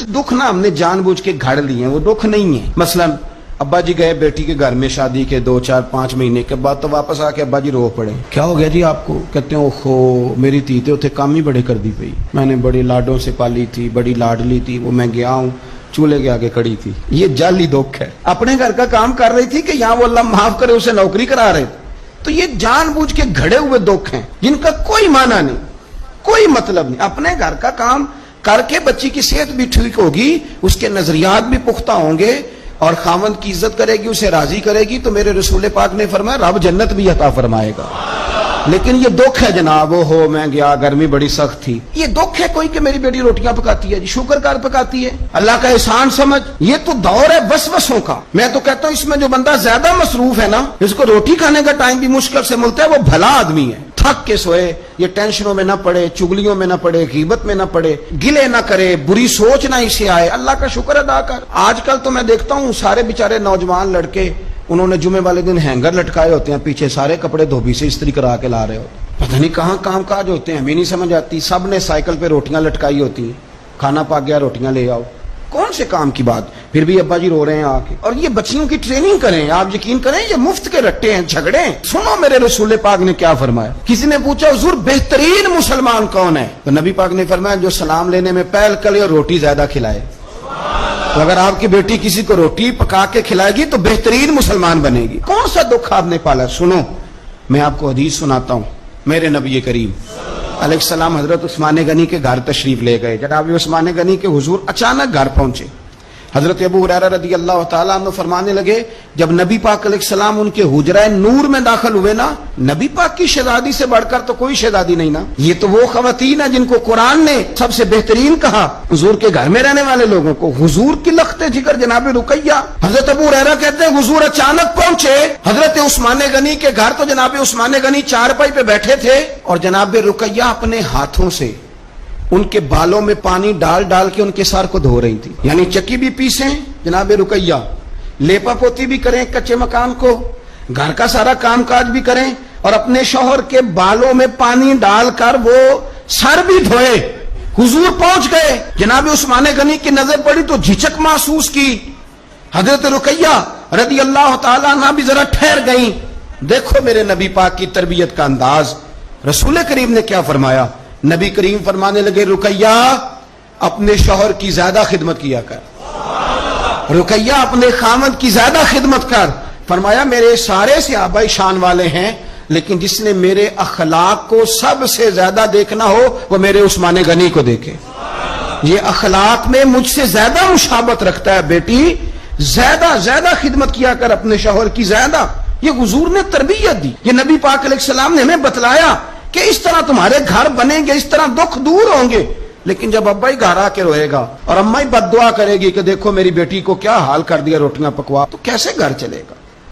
कुछ दुख ना हमने जानबूझ के घड़ लिए हैं, वो दुख नहीं है। मसलन अब्बा जी गए बेटी के घर में शादी के 2, 4, 5 महीने के बाद, तो वापस आके अब्बा जी रो पड़े। क्या हो गया जी आपको? कहते हैं ओहो मेरी धी तो उथे काम ही बड़े कर दी पई, मैंने बड़ी लाडों से पाली थी, बड़ी लाडली थी, वो मैं गया हूँ चूल्हे के आगे खड़ी थी। ये जाली दुख है। अपने घर का काम कर रही थी कि यहाँ वो अल्लाह माफ करे उसे नौकरी करा रहे थे। तो ये जानबूझ के घड़े हुए दुख हैं जिनका कोई माना नहीं, कोई मतलब नहीं। अपने घर का काम करके बच्ची की सेहत भी ठीक होगी, उसके नजरियात भी पुख्ता होंगे और खामद की इज्जत करेगी, उसे राजी करेगी, तो मेरे रसूल पाक ने फरमाया रब जन्नत भी अता फरमाएगा। लेकिन ये दुख है जनाब, हो मैं गया गर्मी बड़ी सख्त थी, ये दुख है कोई कि मेरी बेटी रोटियां पकाती है जी, शुक्र कर पकाती है, अल्लाह का एहसान समझ। ये तो दौर है वसवसों का। मैं तो कहता हूं इसमें जो बंदा ज्यादा मसरूफ है ना, जिसको रोटी खाने का टाइम भी मुश्किल से मिलता है, वो भला आदमी है। थक के सोए, ये टेंशनों में ना पड़े, चुगलियों में ना पड़े, गीबत में ना पड़े, गिले ना करे, बुरी सोच ना इसे आए, अल्लाह का शुक्र अदा कर। आजकल तो मैं देखता हूँ सारे बेचारे नौजवान लड़के, उन्होंने जुमे वाले दिन हैंगर लटकाए होते हैं पीछे, सारे कपड़े धोबी से इस्त्री करा के ला रहे होते, पता नहीं कहाँ काम काज होते हैं, हमें नहीं समझ आती। सब ने साइकिल पे रोटियां लटकाई होती हैं, खाना पक गया रोटियां ले आओ, कौन से काम की बात। फिर भी अब्बा जी रो रहे हैं आके। और ये बच्चियों की ट्रेनिंग करें, आप यकीन करें ये मुफ्त के रट्टे हैं, झगड़े। सुनो मेरे रसूल पाक ने क्या फरमाया। किसी ने पूछा हुजूर बेहतरीन मुसलमान कौन है, तो नबी पाक ने फरमाया जो सलाम लेने में पहल करे और रोटी ज्यादा खिलाए। तो अगर आपकी बेटी किसी को रोटी पका के खिलाएगी तो बेहतरीन मुसलमान बनेगी। कौन सा दुख आपने पाला? सुनो मैं आपको हदीस सुनाता हूँ। मेरे नबी करीम अलैहिस्सलाम हजरत उस्मान गनी के घर तशरीफ ले गए। जनाब उस्मान गनी के हुजूर अचानक घर पहुंचे। हजरत अबू हुरैरा रदी अल्लाह तआला अन्हु फरमाने लगे, जब नबी पाक अलैहिस्सलाम उनके हुजरा नूर में दाखिल हुए ना, नबी पाक की शहजादी से बढ़कर तो कोई शहजादी नहीं ना। ये तो वो खवातीन है जिनको कुरान ने सबसे बेहतरीन कहा हुजूर के घर में रहने वाले लोगों को। हुजूर की लख्ते जिगर जनाब रुकैया। हजरत अबू हुरैरा कहते हैं हुजूर अचानक पहुंचे हजरत उस्मान गनी के घर, तो जनाब उस्मान गनी चारपाई पे बैठे थे और जनाब रुकैया अपने हाथों से उनके बालों में पानी डाल डाल के उनके सर को धो रही थी। यानी चक्की भी पीसे जनाब रुकैया, लेपा पोती भी करें कच्चे मकान को, घर का सारा काम काज भी करें और अपने शौहर के बालों में पानी डालकर वो सर भी धोए। हुजूर पहुंच गए, जनाब उस्मान गनी की नजर पड़ी तो झिझक महसूस की। हजरत रुकैया रदी अल्लाह तआला अन्हा भी जरा ठहर गई। देखो मेरे नबी पाक की तरबियत का अंदाज। रसूल करीम ने क्या फरमाया। नबी करीम फरमाने लगे रुकैया अपने शौहर की ज्यादा खिदमत किया कर, रुकैया अपने खामद की ज्यादा खिदमत कर। फरमाया मेरे सारे सहाबा शान वाले हैं, लेकिन जिसने मेरे अखलाक को सबसे ज्यादा देखना हो वो मेरे उस्मान गनी को देखे। ये अखलाक में मुझसे ज्यादा मुशाबत रखता है, बेटी ज्यादा ज्यादा खिदमत किया कर अपने शौहर की ज्यादा। ये हुजूर ने तरबियत दी, ये नबी पाक अलैहिस्सलाम ने हमें बतलाया कि इस तरह तुम्हारे घर बनेंगे, इस तरह दुख दूर होंगे। लेकिन जब अब्बा ही घर आके रोएगा और अम्मा ही बद्दुआ करेगी कि देखो मेरी बेटी को क्या हाल कर दिया रोटियां पकवा, तो कैसे घर चलेगा।